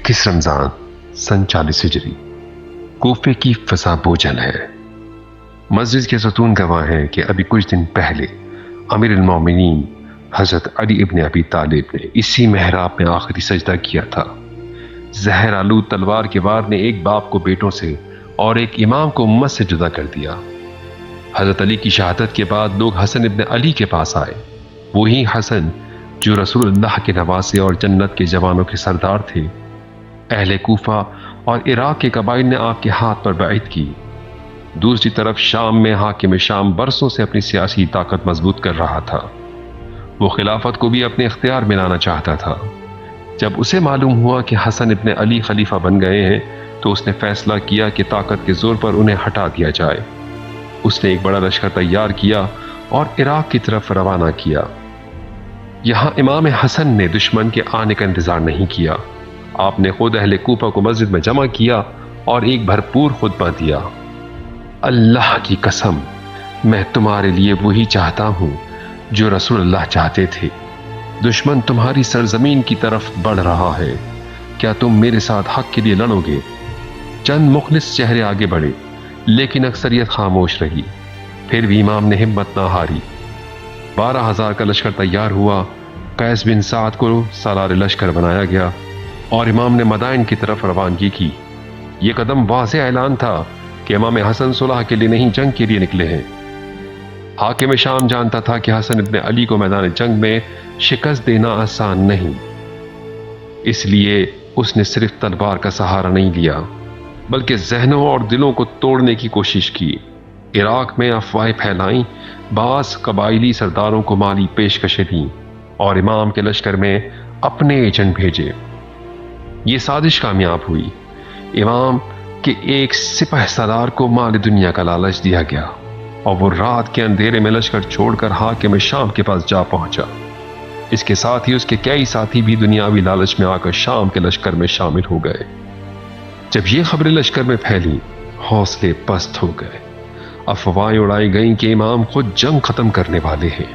21 رمضان سن 40 ہجری۔ کوفے کی فضا بوجھل ہے۔ مسجد کے ستون گواہ ہیں کہ ابھی کچھ دن پہلے امیر المومنین حضرت علی ابن ابی طالب نے اسی محراب میں آخری سجدہ کیا تھا۔ زہر آلود تلوار کے وار نے ایک باپ کو بیٹوں سے اور ایک امام کو امت سے جدا کر دیا۔ حضرت علی کی شہادت کے بعد لوگ حسن ابن علی کے پاس آئے، وہی حسن جو رسول اللہ کے نواسے اور جنت کے جوانوں کے سردار تھے۔ اہل کوفہ اور عراق کے قبائل نے آپ کے ہاتھ پر بیعت کی۔ دوسری طرف شام میں حاکم شام برسوں سے اپنی سیاسی طاقت مضبوط کر رہا تھا۔ وہ خلافت کو بھی اپنے اختیار میں لانا چاہتا تھا۔ جب اسے معلوم ہوا کہ حسن ابن علی خلیفہ بن گئے ہیں تو اس نے فیصلہ کیا کہ طاقت کے زور پر انہیں ہٹا دیا جائے۔ اس نے ایک بڑا لشکر تیار کیا اور عراق کی طرف روانہ کیا۔ یہاں امام حسن نے دشمن کے آنے کا انتظار نہیں کیا۔ آپ نے خود اہل کوفہ کو مسجد میں جمع کیا اور ایک بھرپور خطبہ دیا۔ اللہ کی قسم، میں تمہارے لیے وہی چاہتا ہوں جو رسول اللہ چاہتے تھے۔ دشمن تمہاری سرزمین کی طرف بڑھ رہا ہے، کیا تم میرے ساتھ حق کے لیے لڑو گے؟ چند مخلص چہرے آگے بڑھے لیکن اکثریت خاموش رہی۔ پھر بھی امام نے ہمت نہ ہاری۔ 12,000 کا لشکر تیار ہوا۔ قیس بن سعد کو سالار لشکر بنایا گیا اور امام نے مدائن کی طرف روانگی کی۔ یہ قدم واضح اعلان تھا کہ امام حسن صلح کے لیے نہیں جنگ کے لیے نکلے ہیں۔ حاکم شام جانتا تھا کہ حسن ابن علی کو میدان جنگ میں شکست دینا آسان نہیں، اس لیے اس نے صرف تلوار کا سہارا نہیں لیا بلکہ ذہنوں اور دلوں کو توڑنے کی کوشش کی۔ عراق میں افواہیں پھیلائیں، بعض قبائلی سرداروں کو مالی پیشکشیں دیں اور امام کے لشکر میں اپنے ایجنٹ بھیجے۔ یہ سازش کامیاب ہوئی۔ امام کے ایک سپہ سالار کو مال دنیا کا لالچ دیا گیا اور وہ رات کے اندھیرے میں لشکر چھوڑ کر حاکم شام کے پاس جا پہنچا۔ اس کے ساتھ ہی اس کے کئی ساتھی بھی دنیاوی لالچ میں آ کر شام کے لشکر میں شامل ہو گئے۔ جب یہ خبریں لشکر میں پھیلی، حوصلے پست ہو گئے۔ افواہیں اڑائی گئیں کہ امام خود جنگ ختم کرنے والے ہیں۔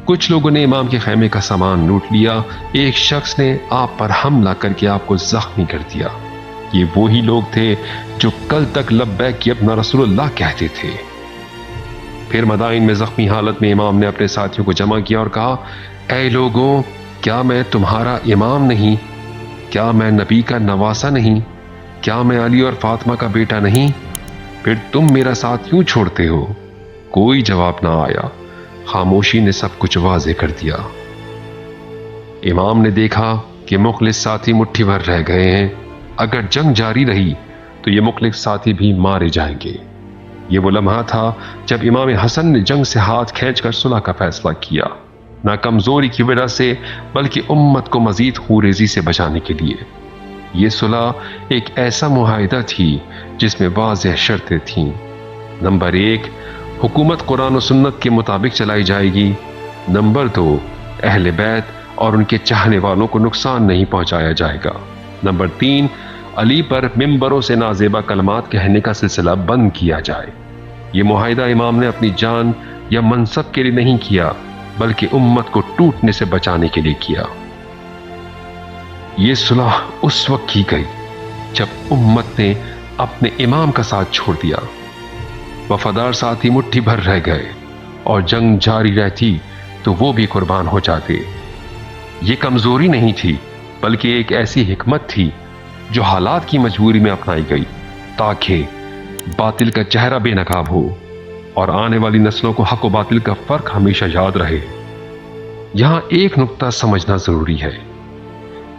کچھ لوگوں نے امام کے خیمے کا سامان لوٹ لیا۔ ایک شخص نے آپ پر حملہ کر کے آپ کو زخمی کر دیا۔ یہ وہی لوگ تھے جو کل تک لبیک ابن رسول اللہ کہتے تھے۔ پھر مدائن میں زخمی حالت میں امام نے اپنے ساتھیوں کو جمع کیا اور کہا، اے لوگوں، کیا میں تمہارا امام نہیں؟ کیا میں نبی کا نواسا نہیں؟ کیا میں علی اور فاطمہ کا بیٹا نہیں؟ پھر تم میرا ساتھ کیوں چھوڑتے ہو؟ کوئی جواب نہ آیا۔ خاموشی نے سب کچھ واضح کر دیا۔ امام نے دیکھا کہ مخلص ساتھی مٹھی بھر رہ گئے ہیں۔ اگر جنگ جاری رہی تو یہ مخلص ساتھی بھی مارے جائیں گے۔ یہ وہ لمحہ تھا جب امام حسن نے جنگ سے ہاتھ کھینچ کر صلح کا فیصلہ کیا، نہ کمزوری کی وجہ سے بلکہ امت کو مزید خوریزی سے بچانے کے لیے۔ یہ صلح ایک ایسا معاہدہ تھی جس میں واضح شرطیں تھیں۔ نمبر 1، حکومت قرآن و سنت کے مطابق چلائی جائے گی۔ نمبر 2، اہل بیت اور ان کے چاہنے والوں کو نقصان نہیں پہنچایا جائے گا۔ نمبر 3، علی پر ممبروں سے نازیبا کلمات کہنے کا سلسلہ بند کیا جائے۔ یہ معاہدہ امام نے اپنی جان یا منصب کے لیے نہیں کیا بلکہ امت کو ٹوٹنے سے بچانے کے لیے کیا۔ یہ صلح اس وقت کی گئی جب امت نے اپنے امام کا ساتھ چھوڑ دیا۔ وفادار ساتھی مٹھی بھر رہ گئے اور جنگ جاری رہتی تو وہ بھی قربان ہو جاتے۔ یہ کمزوری نہیں تھی بلکہ ایک ایسی حکمت تھی جو حالات کی مجبوری میں اپنائی گئی تاکہ باطل کا چہرہ بے نقاب ہو اور آنے والی نسلوں کو حق و باطل کا فرق ہمیشہ یاد رہے۔ یہاں ایک نقطہ سمجھنا ضروری ہے۔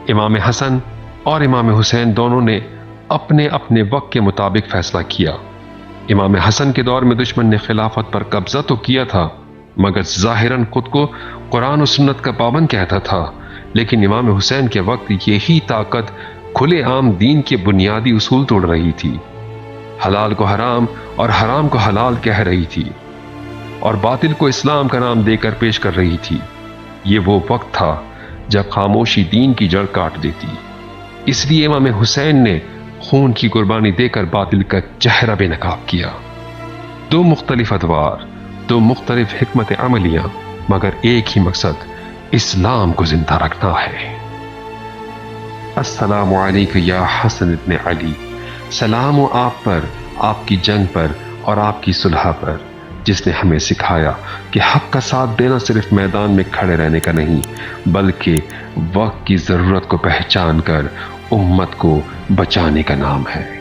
امام حسن اور امام حسین دونوں نے اپنے اپنے وقت کے مطابق فیصلہ کیا۔ امام حسن کے دور میں دشمن نے خلافت پر قبضہ تو کیا تھا مگر ظاہراً خود کو قرآن و سنت کا پابند کہتا تھا، لیکن امام حسین کے وقت یہی طاقت کھلے عام دین کے بنیادی اصول توڑ رہی تھی، حلال کو حرام اور حرام کو حلال کہہ رہی تھی اور باطل کو اسلام کا نام دے کر پیش کر رہی تھی۔ یہ وہ وقت تھا جب خاموشی دین کی جڑ کاٹ دیتی۔ اس لیے امام حسین نے خون کی قربانی دے کر باطل کا چہرہ بے نقاب کیا۔ دو مختلف ادوار، دو مختلف حکمت عملیاں، مگر ایک ہی مقصد، اسلام کو زندہ رکھنا ہے۔ السلام علیکم یا حسن ابن علی، سلام ہو آپ پر، آپ کی جنگ پر اور آپ کی صلح پر، جس نے ہمیں سکھایا کہ حق کا ساتھ دینا صرف میدان میں کھڑے رہنے کا نہیں، بلکہ وقت کی ضرورت کو پہچان کر امت کو بچانے کا نام ہے۔